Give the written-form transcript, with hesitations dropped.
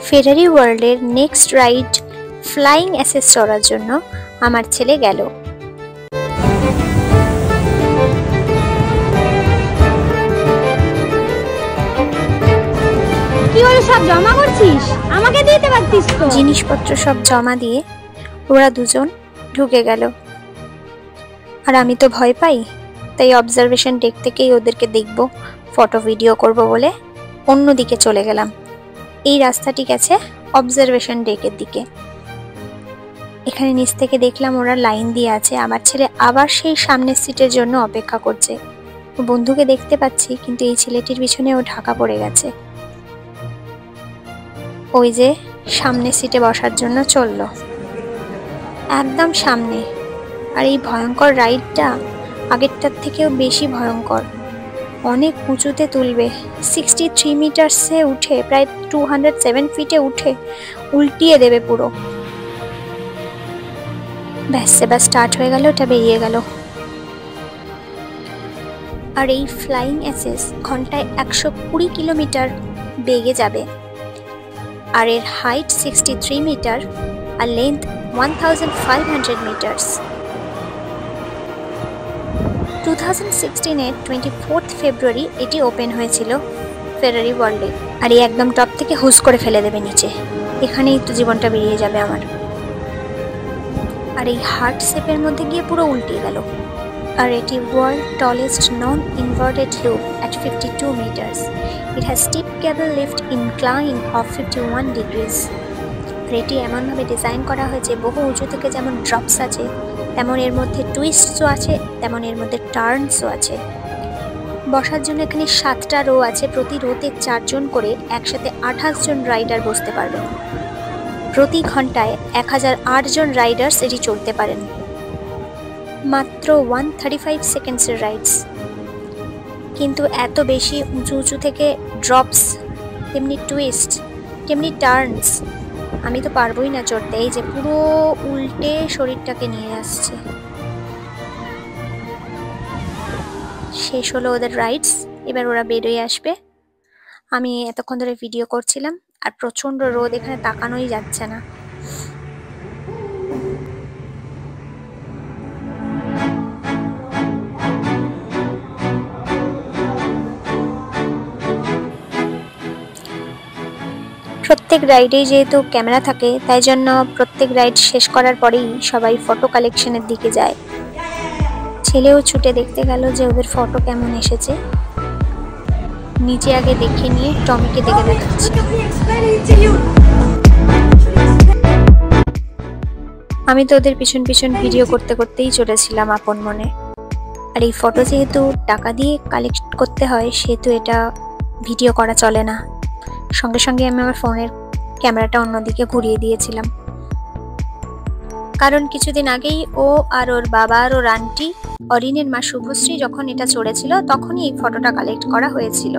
ফেরারি ওয়ার্ল্ডের next ride flying assess চড়ার জন্য আমার ছেলে গেল। কি হলো, সব জমা করছিস? আমাকে দিতে পারতিস তো। জিনিসপত্র সব জমা দিয়ে ওরা দুজন ঢুকে গেল, আর আমি তো ভয় পাই, তাই অবজারভেশন ডেক থেকেই ওদেরকে দেখব, ফটো ভিডিও করব বলে অন্যদিকে চলে গেলাম। এই রাস্তাটি গেছে অবজারভেশন ডেকের দিকে। এখানে নিচ থেকে দেখলাম ওরা লাইন দিয়ে আছে। আমার ছেলে আবার সেই সামনের সিটের জন্য অপেক্ষা করছে। বন্ধুকে দেখতে পাচ্ছি, কিন্তু এই ছেলেটির পিছনে ও ঢাকা পড়ে গেছে। ওই যে সামনের সিটে বসার জন্য চলল, একদম সামনে। আর এই ভয়ঙ্কর রাইডটা আগেরটার থেকেও বেশি ভয়ঙ্কর, অনেক উঁচুতে তুলবে। 63 মিটারসে উঠে, প্রায় 207 ফিটে উঠে উল্টিয়ে দেবে পুরো। ব্যাস, এবার স্টার্ট হয়ে গেল, ওটা বেরিয়ে গেল। আর এই ফ্লাইং অ্যাসেস ঘন্টায় 120 কিলোমিটার বেগে যাবে, আর এর হাইট 63 মিটার আর লেন্থ 1500 মিটার্স। 2016-এর 24 ফেব্রুয়ারি এটি ওপেন হয়েছিল ফেরারি ওয়ার্ল্ডে। আর এই একদম টপ থেকে হুস করে ফেলে দেবে নিচে, এখানেই তো জীবনটা বেরিয়ে যাবে আমার। আর এই হার্ট শেপের মধ্যে গিয়ে পুরো উল্টে গেল। আর এটি world tallest non inverted loop at 52 meters. It has steep cable lift incline of 51 degrees. আর এটি এমনভাবে ডিজাইন করা হয়েছে, বহু উঁচু থেকে যেমন ড্রপস আছে, তেমন এর মধ্যে টুইস্টসও আছে, তেমন এর মধ্যে টার্নসও আছে। বসার জন্য এখানে 7টা রো আছে, প্রতি রোতে 4 জন করে, একসাথে 28 জন রাইডার বসতে পারবেন। প্রতি ঘন্টায় 1008 জন রাইডার্স এটি চড়তে পারেন। মাত্র 135 সেকেন্ডসের রাইডস, কিন্তু এত বেশি উঁচু উঁচু থেকে ড্রপস, তেমনি টুইস্ট, তেমনি টার্নস, আমি তো পারবোই না চড়তে। এই যে পুরো উল্টে শরীরটাকে নিয়ে আসছে। শেষ হলো ওদের রাইডস, এবার ওরা বেরোয় আসবে। আমি এতক্ষণ ধরে ভিডিও করছিলাম, আর প্রচণ্ড রোদ, এখানে তাকানোই যাচ্ছে না। প্রত্যেক রাইডেই যেহেতু ক্যামেরা থাকে, তাই জন্য প্রত্যেক রাইড শেষ করার পরেই সবাই ফটো কালেকশনের দিকে যায়। ছেলেও ছুটে দেখতে গেল যে ওদের ফটো কেমন এসেছে। নিচে আগে দেখে নিয়ে টমিকে দেখে দেখাচ্ছে। আমি তো ওদের পিছন পিছন ভিডিও করতে করতেই চলেছিলাম আপন মনে। আর এই ফটো যেহেতু টাকা দিয়ে কালেক্ট করতে হয়, সেহেতু এটা ভিডিও করা চলে না। সঙ্গে সঙ্গে আমি আমার ফোনের ক্যামেরাটা অন্যদিকে ঘুরিয়ে দিয়েছিলাম, কারণ কিছুদিন আগেই ও আর ওর বাবা আর ওর আন্টি অরিনের মা শুভশ্রী যখন এটা চড়েছিল, তখনই এই ফটোটা কালেক্ট করা হয়েছিল।